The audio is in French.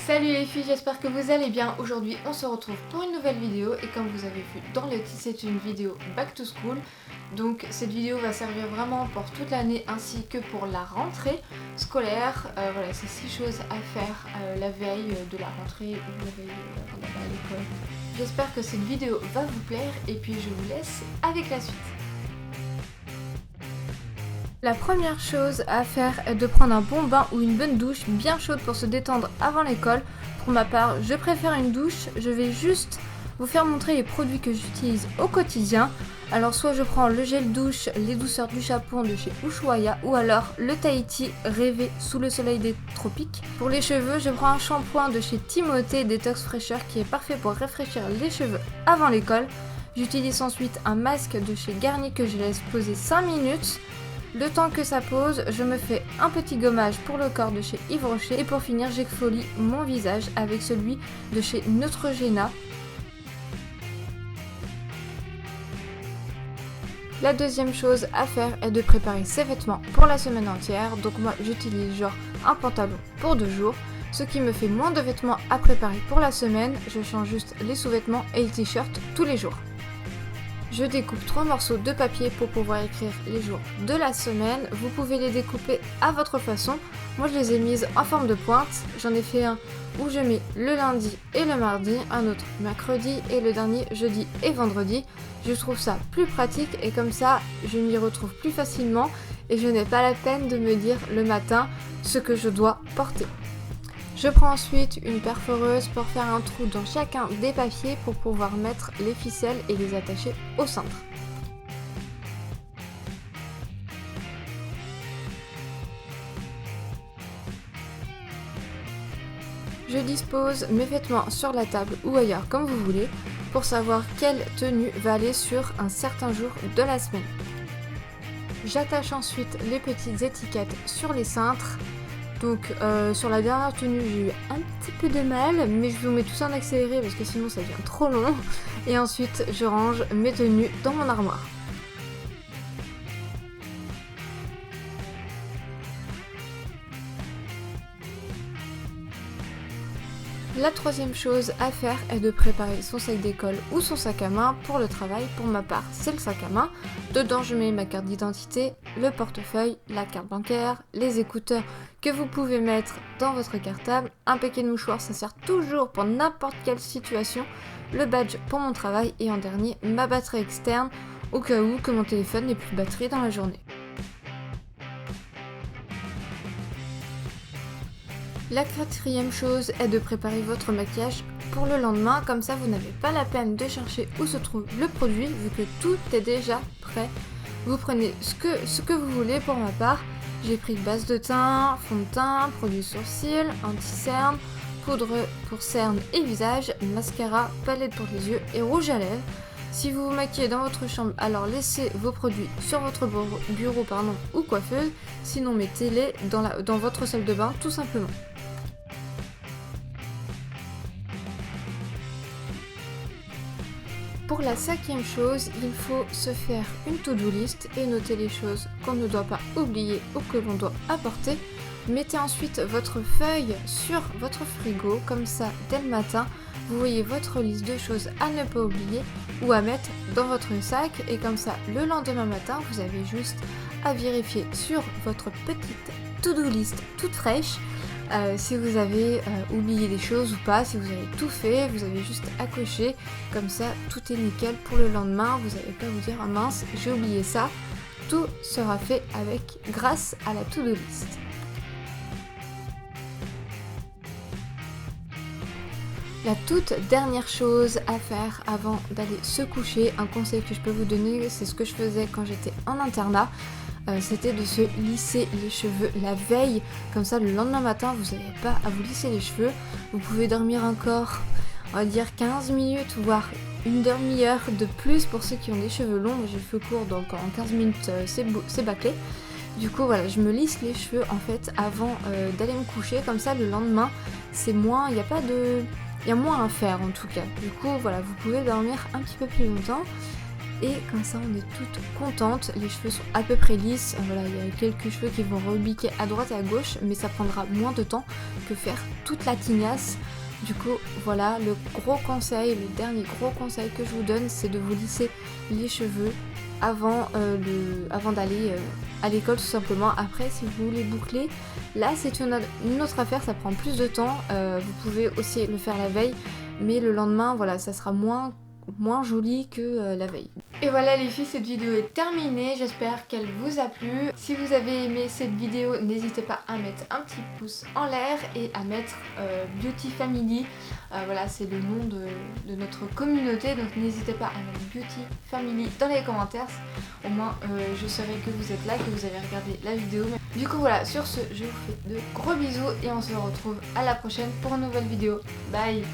Salut les filles, j'espère que vous allez bien. Aujourd'hui on se retrouve pour une nouvelle vidéo et comme vous avez vu dans le titre, c'est une vidéo back to school. Donc cette vidéo va servir vraiment pour toute l'année ainsi que pour la rentrée scolaire. Voilà, c'est 6 choses à faire la veille de la rentrée ou la veille quand on va à l'école. J'espère que cette vidéo va vous plaire et puis je vous laisse avec la suite. La première chose à faire est de prendre un bon bain ou une bonne douche bien chaude pour se détendre avant l'école. Pour ma part, je préfère une douche. Je vais juste vous faire montrer les produits que j'utilise au quotidien. Alors soit je prends le gel douche, les douceurs du Japon de chez Ushuaïa ou alors le Tahiti rêvé sous le soleil des tropiques. Pour les cheveux, je prends un shampoing de chez Timothée Detox Fraîcheur qui est parfait pour rafraîchir les cheveux avant l'école. J'utilise ensuite un masque de chez Garnier que je laisse poser 5 minutes. Le temps que ça pose, je me fais un petit gommage pour le corps de chez Yves Rocher et pour finir j'exfolie mon visage avec celui de chez Neutrogena. La deuxième chose à faire est de préparer ses vêtements pour la semaine entière. Donc moi j'utilise genre un pantalon pour 2 jours, ce qui me fait moins de vêtements à préparer pour la semaine. Je change juste les sous-vêtements et les t-shirts tous les jours. Je découpe 3 morceaux de papier pour pouvoir écrire les jours de la semaine. Vous pouvez les découper à votre façon. Moi je les ai mises en forme de pointe. J'en ai fait un où je mets le lundi et le mardi, un autre mercredi et le dernier jeudi et vendredi. Je trouve ça plus pratique et comme ça je m'y retrouve plus facilement et je n'ai pas la peine de me dire le matin ce que je dois porter. Je prends ensuite une perforeuse pour faire un trou dans chacun des papiers pour pouvoir mettre les ficelles et les attacher au centre. Je dispose mes vêtements sur la table ou ailleurs comme vous voulez pour savoir quelle tenue va aller sur un certain jour de la semaine. J'attache ensuite les petites étiquettes sur les cintres. Donc sur la dernière tenue j'ai eu un petit peu de mal mais je vous mets tout ça en accéléré parce que sinon ça devient trop long. Et ensuite je range mes tenues dans mon armoire. La troisième chose à faire est de préparer son sac d'école ou son sac à main pour le travail. Pour ma part, c'est le sac à main. Dedans, je mets ma carte d'identité, le portefeuille, la carte bancaire, les écouteurs que vous pouvez mettre dans votre cartable, un paquet de mouchoirs, ça sert toujours pour n'importe quelle situation, le badge pour mon travail et en dernier, ma batterie externe au cas où que mon téléphone n'ait plus de batterie dans la journée. La quatrième chose est de préparer votre maquillage pour le lendemain, comme ça vous n'avez pas la peine de chercher où se trouve le produit vu que tout est déjà prêt. Vous prenez ce que vous voulez. Pour ma part, j'ai pris base de teint, fond de teint, produit sourcils, anti-cerne, poudre pour cernes et visage, mascara, palette pour les yeux et rouge à lèvres. Si vous vous maquillez dans votre chambre, alors laissez vos produits sur votre bureau ou coiffeuse, sinon mettez-les dans votre salle de bain tout simplement. Pour la cinquième chose, il faut se faire une to-do list et noter les choses qu'on ne doit pas oublier ou que l'on doit apporter. Mettez ensuite votre feuille sur votre frigo, comme ça dès le matin, vous voyez votre liste de choses à ne pas oublier ou à mettre dans votre sac et comme ça le lendemain matin, vous avez juste à vérifier sur votre petite to-do list toute fraîche si vous avez oublié des choses ou pas. Si vous avez tout fait, vous avez juste à cocher, comme ça tout est nickel pour le lendemain, vous n'allez pas vous dire ah mince j'ai oublié ça, tout sera fait grâce à la to-do list. La toute dernière chose à faire avant d'aller se coucher, un conseil que je peux vous donner, c'est ce que je faisais quand j'étais en internat, c'était de se lisser les cheveux la veille, comme ça le lendemain matin vous n'avez pas à vous lisser les cheveux. Vous pouvez dormir encore, on va dire 15 minutes, voire une demi-heure de plus pour ceux qui ont des cheveux longs. Moi j'ai le cheveux courts donc en 15 minutes c'est bâclé. Du coup voilà, je me lisse les cheveux en fait avant d'aller me coucher, comme ça le lendemain c'est moins, il y a moins à faire en tout cas. Du coup voilà, vous pouvez dormir un petit peu plus longtemps. et comme ça on est toutes contentes. Les cheveux sont à peu près lisses, voilà, il y a quelques cheveux qui vont rebiquer à droite et à gauche, mais ça prendra moins de temps que faire toute la tignasse. Du coup voilà, le dernier gros conseil que je vous donne, c'est de vous lisser les cheveux avant d'aller à l'école tout simplement. Après, si vous voulez boucler, là c'est une autre affaire, ça prend plus de temps. Vous pouvez aussi le faire la veille, mais le lendemain, voilà, ça sera moins joli que la veille. Et voilà les filles, cette vidéo est terminée, j'espère qu'elle vous a plu. Si vous avez aimé cette vidéo, n'hésitez pas à mettre un petit pouce en l'air et à mettre Beauty Family. Voilà, c'est le nom de notre communauté, donc n'hésitez pas à mettre Beauty Family dans les commentaires. Au moins je saurai que vous êtes là, que vous avez regardé la vidéo. Du coup voilà, sur ce, je vous fais de gros bisous et on se retrouve à la prochaine pour une nouvelle vidéo. Bye!